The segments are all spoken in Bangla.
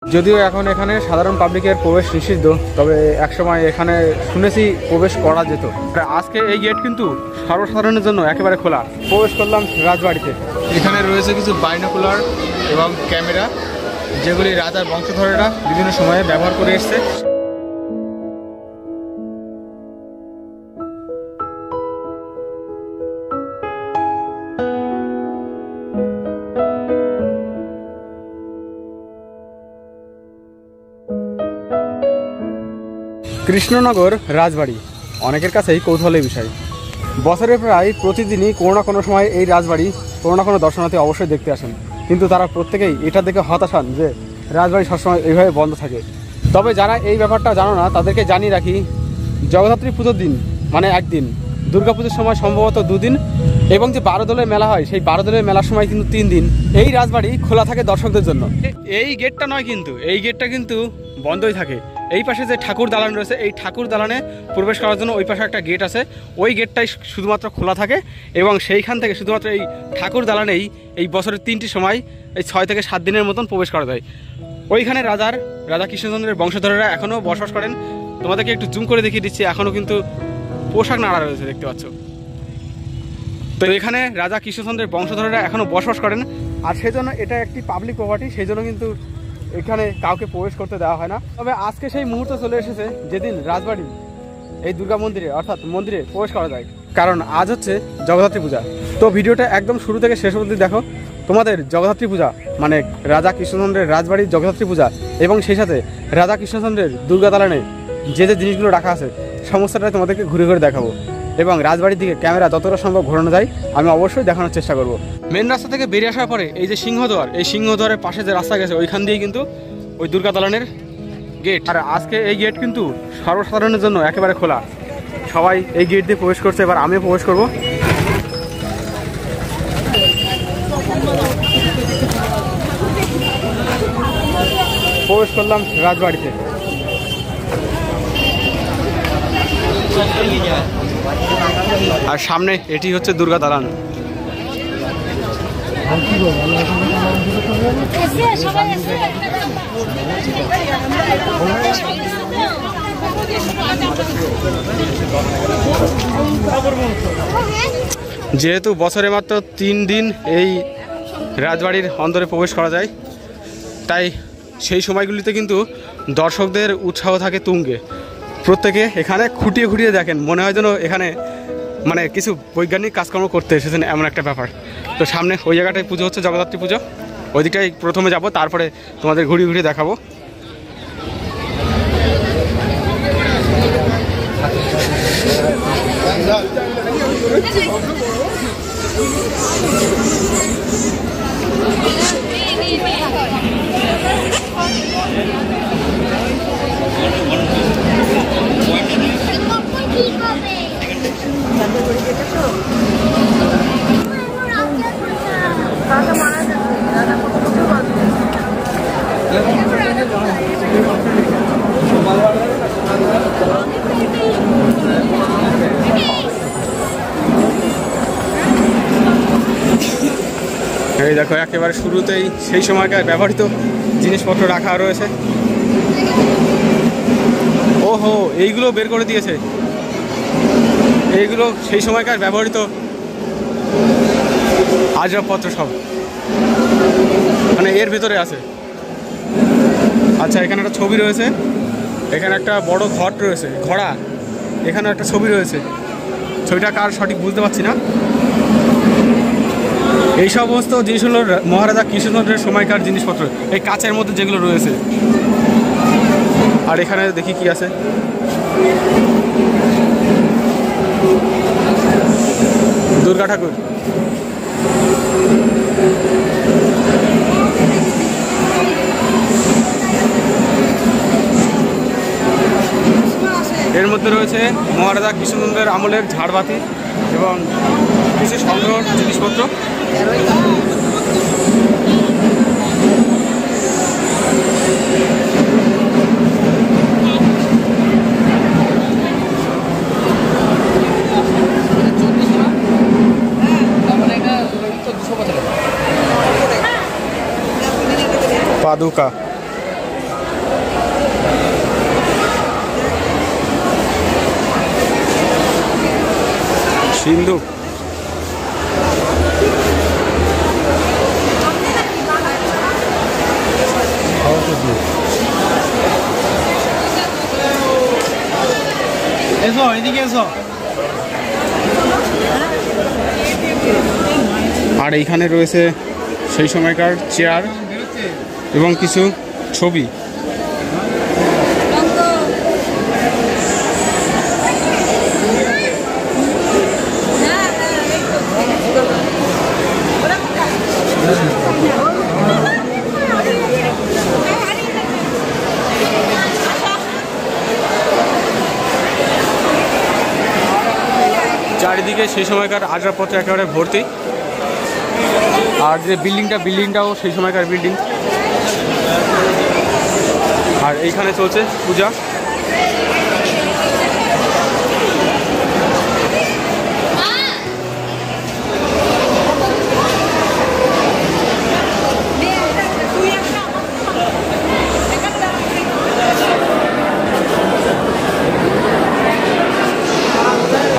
যদিও এখন এখানে সাধারণ পাবলিকের প্রবেশ নিষিদ্ধ, তবে একসময় এখানে শুনেছি প্রবেশ করা যেত। আজকে এই গেট কিন্তু সর্বসাধারণের জন্য একেবারে খোলা। প্রবেশ করলাম রাজবাড়িতে। এখানে রয়েছে কিছু বাইনোকুলার এবং ক্যামেরা, যেগুলি রাজার বংশধরেরা বিভিন্ন সময়ে ব্যবহার করে এসছে। কৃষ্ণনগর রাজবাড়ি অনেকের কাছেই কৌতূহলের বিষয়। বছরের প্রায় প্রতিদিনই কোনো না কোনো সময় এই রাজবাড়ি কোনো না কোনো দর্শনার্থী অবশ্যই দেখতে আসেন, কিন্তু তারা প্রত্যেকেই এটা দেখে হতাশ হন যে রাজবাড়ি সবসময় এইভাবে বন্ধ থাকে। তবে যারা এই ব্যাপারটা জানো না তাদেরকে জানিয়ে রাখি, জগদ্ধাত্রী পুজোর দিন মানে একদিন, দুর্গাপুজোর সময় সম্ভবত 2 দিন, এবং যে 12 দলের মেলা হয় সেই 12 দলের মেলার সময় কিন্তু 3 দিন এই রাজবাড়ি খোলা থাকে দর্শকদের জন্য। এই গেটটা নয় কিন্তু, এই গেটটা কিন্তু বন্ধই থাকে। এই পাশে যে ঠাকুর দালান রয়েছে, এই ঠাকুর দালানে প্রবেশ করার জন্য ওই পাশে একটা গেট আছে, ওই গেটটাই শুধুমাত্র খোলা থাকে এবং সেইখান থেকে শুধুমাত্র এই ঠাকুর দালানেই এই বছরের 3টি সময় এই 6 থেকে 7 দিনের মতন প্রবেশ করা যায়। ওইখানে রাজা কৃষ্ণচন্দ্রের বংশধরেরা এখনও বসবাস করেন। তোমাদেরকে একটু জুম করে দেখিয়ে দিচ্ছি, এখনও কিন্তু পোশাক নাড়া রয়েছে, দেখতে পাচ্ছ। তো এখানে রাজা কৃষ্ণচন্দ্রের বংশধরেরা এখনও বসবাস করেন, আর সেজন্য এটা একটি পাবলিক প্রপার্টি, সেই জন্য কিন্তু এখানে কাউকে প্রবেশ করতে দেওয়া হয় না। তবে আজকে সেই মুহূর্ত চলে এসেছে যেদিন রাজবাড়ি এই দুর্গা মন্দিরে অর্থাৎ মন্দিরে প্রবেশ করা যায়, কারণ আজ হচ্ছে জগদ্ধাত্রী পূজা। তো ভিডিওটা একদম শুরু থেকে শেষ অবধি দেখো। তোমাদের জগদ্ধাত্রী পূজা মানে রাজা কৃষ্ণচন্দ্রের রাজবাড়ির জগদ্ধাত্রী পূজা এবং সেই সাথে রাজা কৃষ্ণচন্দ্রের দুর্গা দালানে যে যে জিনিসগুলো রাখা আছে সমস্তটাই তোমাদেরকে ঘুরে ঘুরে দেখাবো, এবং রাজবাড়ির দিকে ক্যামেরা যতটা সম্ভব ঘোরানো যায় আমি অবশ্যই দেখানোর চেষ্টা করব। মেন রাস্তা থেকে বেরিয়ে আসার পরে এই যে সিংহদ্বার, এই সিংহদ্বারের পাশে যে রাস্তা গেছে ওইখান দিয়েই কিন্তু ওই দুর্গা দালানের গেট। আর আজকে এই গেট কিন্তু সর্বসাধারণের জন্য একেবারে খোলা, সবাই এই গেট দিয়ে প্রবেশ করছে। এবার আমিও প্রবেশ করব। প্রবেশ করলাম রাজবাড়িতে। আর সামনে এটি হচ্ছে দুর্গা দালান। যেহেতু বছরে মাত্র 3 দিন এই রাজবাড়ির অন্দরে প্রবেশ করা যায়, তাই সেই সময়গুলিতে কিন্তু দর্শকদের উৎসাহ থাকে তুঙ্গে। প্রত্যেকে এখানে খুঁটিয়ে খুঁটিয়ে দেখেন, মনে হয় যেন এখানে মানে কিছু বৈজ্ঞানিক কাজকর্ম করতে এসেছেন, এমন একটা ব্যাপার। তো সামনে ওই জায়গাটায় পুজো হচ্ছে, জগদ্ধাত্রী পুজো, ওই দিকটাই প্রথমে যাব, তারপরে তোমাদের ঘুরিয়ে ঘুরিয়ে দেখাবো। এই দেখো একেবারে শুরুতেই সেই সময়কার ব্যবহৃত জিনিসপত্র রাখা রয়েছে। ওহো, এইগুলো বের করে দিয়েছে, এইগুলো সেই সময়কার ব্যবহৃত আসবাবপত্র সব মানে এর ভেতরে আছে। আচ্ছা, এখানে একটা ছবি রয়েছে, এখানে একটা বড় ঘট রয়েছে, ঘোড়া, এখানে একটা ছবি রয়েছে, ছবিটা কার সঠিক বুঝতে পারছি না। এই সমস্ত জিনিস হলো মহারাজা কৃষ্ণচন্দ্রের সময়কার জিনিসপত্র, এই কাচের মধ্যে যেগুলো রয়েছে। আর এখানে দেখি কি আছে, দুর্গা ঠাকুর। এর মধ্যে রয়েছে মহারাজা কৃষ্ণচন্দ্রের আমলের ঝাড়বাতি এবং কিছু সংগ্রহ জিনিসপত্র। পাদুকা সিন্ধু আর এইখানে রয়েছে সেই সময়কার চেয়ার এবং কিছু ছবি। চারিদিকে সেই সময়কার আসবাবপত্র একেবারে ভর্তি। আর যে বিল্ডিংটাও সেই সময়কার বিল্ডিং। আর এইখানে চলছে পূজা।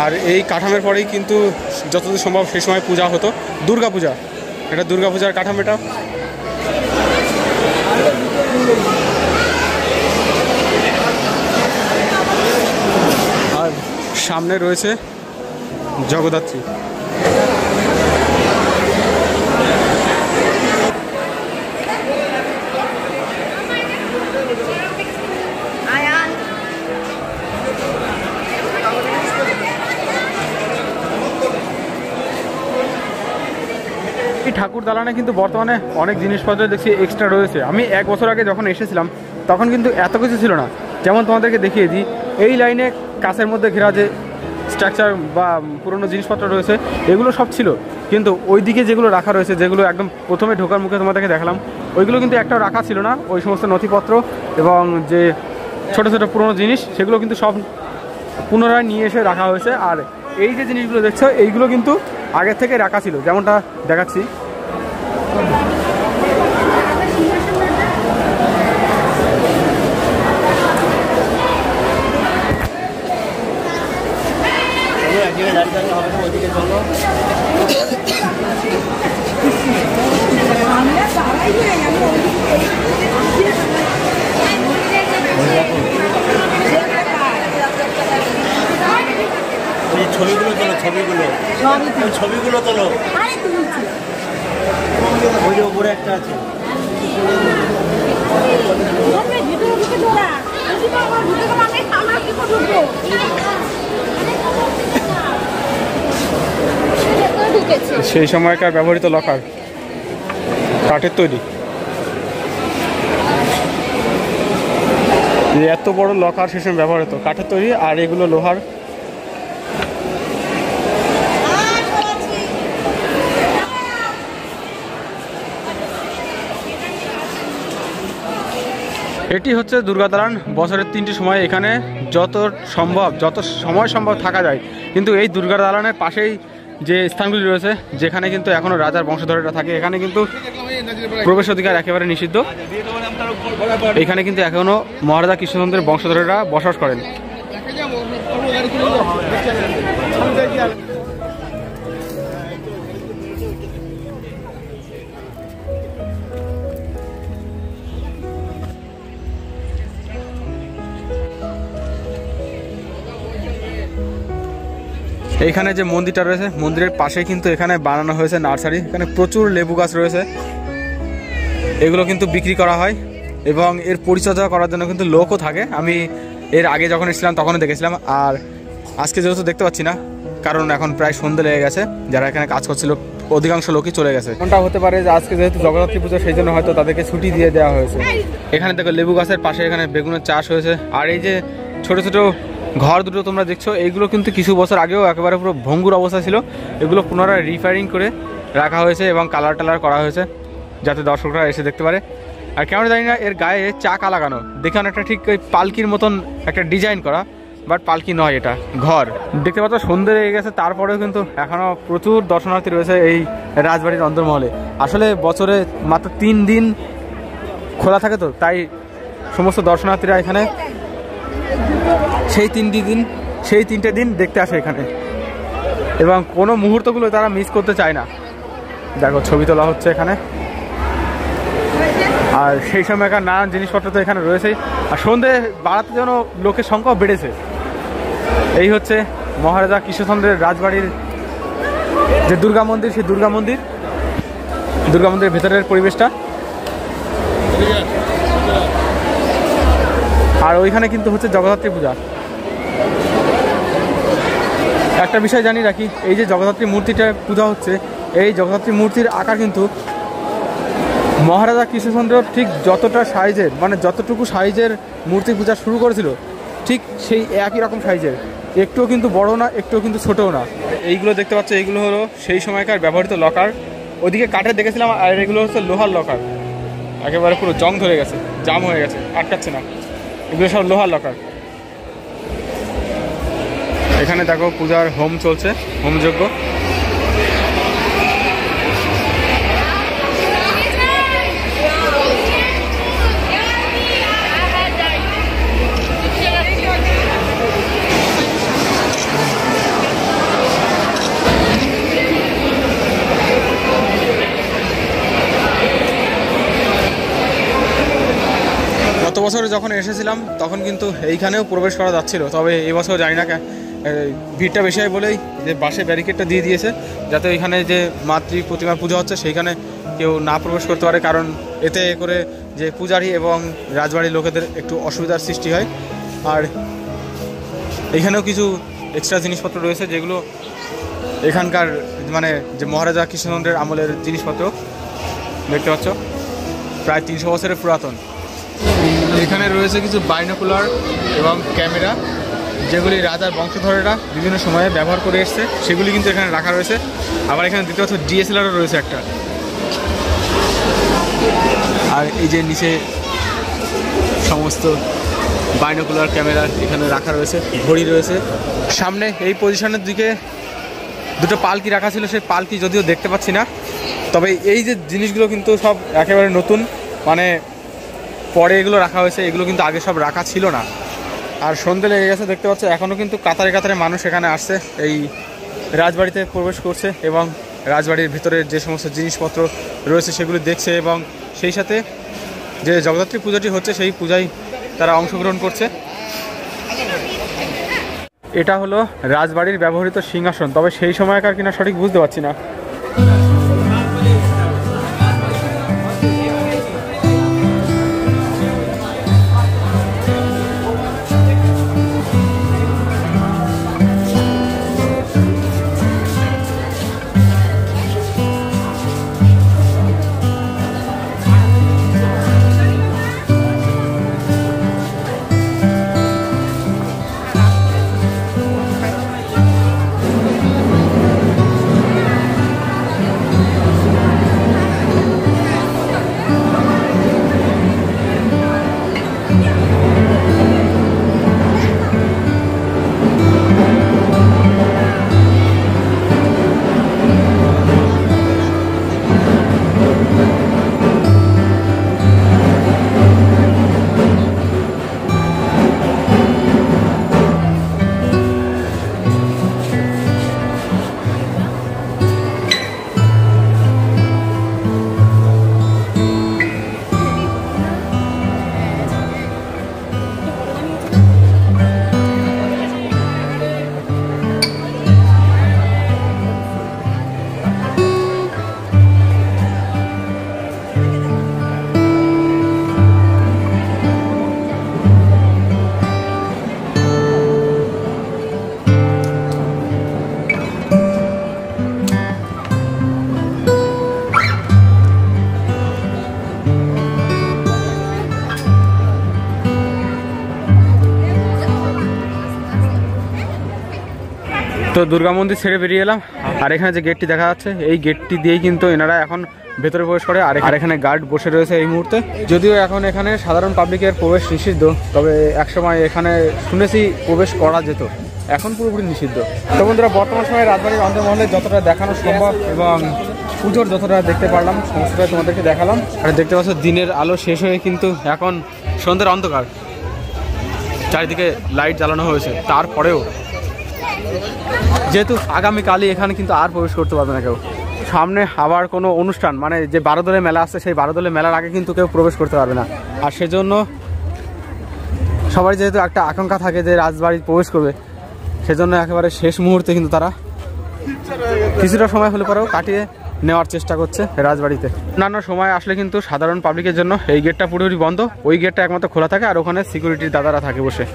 আর এই কাঠামের পরেই কিন্তু যতদূর সম্ভব সেই সময় পূজা হতো, দুর্গা পূজা। এটা দুর্গা পূজার কাঠামো এটা। আর সামনে রয়েছে জগদ্ধাত্রী। এই ঠাকুর দালানে কিন্তু বর্তমানে অনেক জিনিসপত্র দেখছি এক্সট্রা রয়েছে। আমি 1 বছর আগে যখন এসেছিলাম তখন কিন্তু এত কিছু ছিল না। যেমন তোমাদেরকে দেখিয়ে দিই, এই লাইনে কাছের মধ্যে ঘেরা যে স্ট্রাকচার বা পুরনো জিনিসপত্র রয়েছে এগুলো সব ছিল, কিন্তু ওই দিকে যেগুলো রাখা রয়েছে, যেগুলো একদম প্রথমে ঢোকার মুখে তোমাদেরকে দেখালাম, ওইগুলো কিন্তু একটাও রাখা ছিল না। ওই সমস্ত নথিপত্র এবং যে ছোটো ছোটো পুরনো জিনিস সেগুলো কিন্তু সব পুনরায় নিয়ে এসে রাখা হয়েছে। আর এই যে জিনিসগুলো দেখছো এইগুলো কিন্তু আগের থেকে রাখা ছিল, যেমনটা দেখাচ্ছি। ছবিগুলো তোলো, ওই যে উপরে একটা আছে। সেই সময়কার ব্যবহৃত লকার, কাঠের তৈরি। এত বড় লকার সেই সময় ব্যবহার হতো, কাঠের তৈরি। আর এগুলো লোহার। এটি হচ্ছে দুর্গা দালান। বছরের 3টি সময় এখানে যত সময় সম্ভব থাকা যায়। কিন্তু এই দুর্গা দালানের পাশেই যে স্থানগুলি রয়েছে, যেখানে কিন্তু এখনও রাজার বংশধরেরা থাকে, এখানে কিন্তু প্রবেশ অধিকার একেবারে নিষিদ্ধ। এখানে কিন্তু এখনও মহারাজা কৃষ্ণচন্দ্রের বংশধরেরা বসবাস করেন। এইখানে যে মন্দিরটা রয়েছে, মন্দিরের পাশে কিন্তু এখানে বানানো হয়েছে নার্সারি। এখানে প্রচুর লেবু গাছ রয়েছে, এগুলো কিন্তু বিক্রি করা হয় এবং এর পরিচর্যা করার জন্য কিন্তু লোকও থাকে। আমি এর আগে যখন এসেছিলাম তখনও দেখেছিলাম। আর আজকে যেহেতু দেখতে পাচ্ছি না, কারণ এখন প্রায় সন্ধ্যে লেগে গেছে, যারা এখানে কাজ করছিল অধিকাংশ লোকই চলে গেছে। কোনটা হতে পারে যে আজকে যেহেতু জগদ্ধাত্রী পুজো, সেই জন্য হয়তো তাদেরকে ছুটি দিয়ে দেওয়া হয়েছে। এখানে দেখো লেবু গাছের পাশে এখানে বেগুনের চাষ হয়েছে। আর এই যে ছোট ছোট ঘর দুটো তোমরা দেখছো, এইগুলো কিন্তু কিছু বছর আগেও একেবারে পুরো ভঙ্গুর অবস্থা ছিল। এগুলো পুনরায় রিপেয়ারিং করে রাখা হয়েছে এবং কালার টালার করা হয়েছে, যাতে দর্শকরা এসে দেখতে পারে। আর কেমন জানি না, এর গায়ে চাকা লাগানো, দেখে অনেকটা ঠিক ওই পালকির মতন একটা ডিজাইন করা, বাট পালকি নয়, এটা ঘর। দেখতে পাচ্ছ সন্ধ্যে লেগে গেছে, তারপরেও কিন্তু এখনও প্রচুর দর্শনার্থী রয়েছে এই রাজবাড়ির অন্দরমহলে। আসলে বছরে মাত্র 3 দিন খোলা থাকে, তো তাই সমস্ত দর্শনার্থীরা এখানে সেই 3টে দিন দেখতে আসে এখানে। এবং কোনো মুহূর্তগুলো তারা মিস করতে চায় না। দেখো ছবি তোলা হচ্ছে এখানে, আর সেই সময়কার নানান জিনিসপত্র তো এখানে রয়েছেই। আর সন্ধে বাড়াতে যেন লোকের সংখ্যাও বেড়েছে। এই হচ্ছে মহারাজা কৃষ্ণচন্দ্রের রাজবাড়ির যে দুর্গা মন্দির, সেই দুর্গা মন্দিরের ভেতরের পরিবেশটা। আর ওইখানে কিন্তু হচ্ছে জগদ্ধাত্রী পূজা। একটা বিষয় জানি রাখি, এই যে জগদ্ধাত্রী মূর্তিটা পূজা হচ্ছে, এই জগদ্ধাত্রী মূর্তির আকার কিন্তু মহারাজা কৃষ্ণচন্দ্র ঠিক যতটা সাইজের, মানে যতটুকু সাইজের মূর্তি পূজা শুরু করেছিল, ঠিক সেই একই রকম সাইজের, একটুও কিন্তু বড় না, একটুও কিন্তু ছোটও না। এইগুলো দেখতে পাচ্ছ, এইগুলো হলো সেই সময়কার ব্যবহৃত লকার। ওদিকে কাঠের দেখেছিলাম, আর এগুলো হচ্ছে লোহার লকার। একেবারে পুরো জং ধরে গেছে, জাম হয়ে গেছে, আটকাচ্ছে না। এগুলো সব লোহার লকার। এখানে দেখো পূজার হোম চলছে, হোমযজ্ঞ। গত বছর যখন এসেছিলাম তখন কিন্তু এইখানেও প্রবেশ করা যাচ্ছিল, তবে এবছর জানি না ভিড়টা বেশি হয় বলেই যে বাসে ব্যারিকেডটা দিয়ে দিয়েছে, যাতে ওইখানে যে মাতৃ প্রতিমা পূজা হচ্ছে সেইখানে কেউ না প্রবেশ করতে পারে। কারণ এতে করে যে পূজারী এবং রাজবাড়ির লোকেদের একটু অসুবিধার সৃষ্টি হয়। আর এইখানেও কিছু এক্সট্রা জিনিসপত্র রয়েছে, যেগুলো এখানকার মানে যে মহারাজা কৃষ্ণচন্দ্রের আমলের জিনিসপত্র দেখতে পাচ্ছ, প্রায় 300 বছরের পুরাতন। এখানে রয়েছে কিছু বাইনোকুলার এবং ক্যামেরা, যেগুলি রাজার বংশধরেরা বিভিন্ন সময়ে ব্যবহার করে এসছে, সেগুলি কিন্তু এখানে রাখা রয়েছে। আবার এখানে দেখতে পাচ্ছ ডিএসএলআরও রয়েছে একটা। আর এই যে নিচে সমস্ত বাইনোকুলার ক্যামেরা এখানে রাখা রয়েছে, ঘড়ি রয়েছে। সামনে এই পজিশনের দিকে দুটো পালকি রাখা ছিল, সেই পালকি যদিও দেখতে পাচ্ছি না, তবে এই যে জিনিসগুলো কিন্তু সব একেবারে নতুন, মানে পরে এগুলো রাখা হয়েছে, এগুলো কিন্তু আগে সব রাখা ছিল না। আর সন্ধে লেগে গেছে দেখতে পাচ্ছ, এখনও কিন্তু কাতারে কাতারে মানুষ এখানে আসছে, এই রাজবাড়িতে প্রবেশ করছে এবং রাজবাড়ির ভিতরে যে সমস্ত জিনিসপত্র রয়েছে সেগুলি দেখছে, এবং সেই সাথে যে জগদ্ধাত্রী পূজাটি হচ্ছে সেই পূজায় তারা অংশগ্রহণ করছে। এটা হলো রাজবাড়ির ব্যবহৃত সিংহাসন, তবে সেই সময়কার কিনা সঠিক বুঝতে পারছি না। তো দুর্গা মন্দির ছেড়ে বেরিয়ে এলাম, আর এখানে যে গেটটি দেখা যাচ্ছে এই গেটটি দিয়েই কিন্তু এনারা এখন ভেতরে প্রবেশ করে। আর এখানে গার্ড বসে রয়েছে এই মুহূর্তে। যদিও এখন এখানে সাধারণ পাবলিকের প্রবেশ নিষিদ্ধ, তবে একসময় এখানে শুনেছি প্রবেশ করা যেত, এখন পুরোপুরি নিষিদ্ধ। তো বন্ধুরা, বর্তমান সময়ে রাজবাড়ির অন্তর্মহলে যতটা দেখানো সম্ভব এবং পুজোর যতটা দেখতে পারলাম সমস্তটা তোমাদেরকে দেখালাম। আর দেখতে পাচ্ছ দিনের আলো শেষ হয়ে কিন্তু এখন সন্ধ্যের অন্ধকার, চারিদিকে লাইট জ্বালানো হয়েছে, তারপরেও যেহেতু আগামীকালই এখানে কিন্তু আর প্রবেশ করতে পারবে না কেউ। সামনে আবার কোনো অনুষ্ঠান মানে যে 12 দলের মেলা আসছে সেই 12 দলের মেলার আগে কিন্তু কেউ প্রবেশ করতে পারবে না। আর সেজন্য সবাই যেহেতু একটা আকাঙ্ক্ষা থাকে যে রাজবাড়ি প্রবেশ করবে, সেজন্য একেবারে শেষ মুহূর্তে কিন্তু তারা কিছুটা সময় হলে পরেও কাটিয়ে নেওয়ার চেষ্টা করছে রাজবাড়িতে। অন্যান্য সময় আসলে কিন্তু সাধারণ পাবলিকের জন্য এই গেটটা পুরোপুরি বন্ধ, ওই গেটটা একমাত্র খোলা থাকে আর ওখানে সিকিউরিটির দাদারা থাকে বসে।